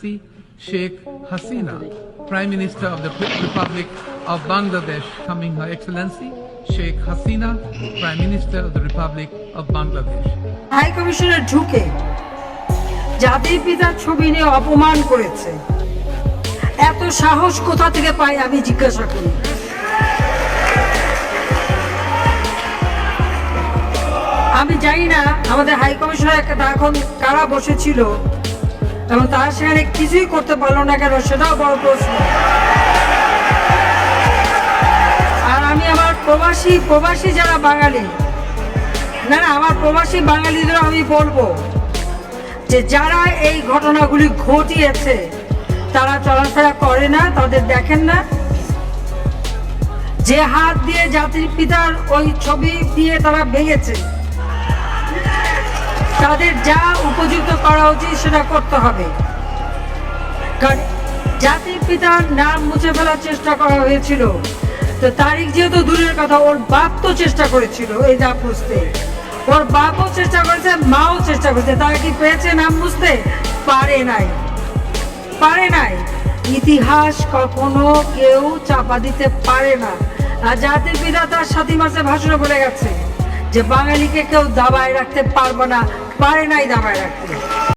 Excellency Sheikh Hasina, Prime Minister of the Republic of Bangladesh, coming Her Excellency Sheikh Hasina, Prime Minister of the Republic of Bangladesh. High কমিশনে ঢুকে জাতির পিতার ছবি নিয়ে অপমান করেছে, এত সাহস কোথা থেকে পাই আমি জিজ্ঞাসা করি। আমি জানি না আমাদের হাই কমিশনার এখন কারা বসেছিল এবং তারা সেখানে কিছুই করতে পারলো না কেন, সেটাও বড় প্রশ্ন। আর আমি আমার প্রবাসী যারা বাঙালি, না আমার প্রবাসী বাঙালিদের আমি বলবো যে যারা এই ঘটনাগুলি ঘটিয়েছে তারা চলাফেরা করে না, তাদের দেখেন না। যে হাত দিয়ে জাতির পিতার ওই ছবি দিয়ে তারা ভেঙেছে, তাদের যা উপযুক্ত করা উচিত সেটা করতে হবে। কারণ জাতির পিতার নাম মুছে ফেলার চেষ্টা করা হয়েছিল, তো তারিখ যেহেতু দূরের কথা, ওর বাপ তো চেষ্টা করেছিল এই নাম মুছতে, ওর বাপও চেষ্টা করেছে, মাও চেষ্টা করেছে। তারা কি পেয়েছে নাম মুছতে? পারে নাই। ইতিহাস কখনো কেউ চাপা দিতে পারে না। আর জাতির পিতা তার 7 মাসে ভাষণে বলে গেছে যে বাঙালিকে কেউ দাবায় রাখতে পারবে না, পারে নাই দাবায় রাখতে।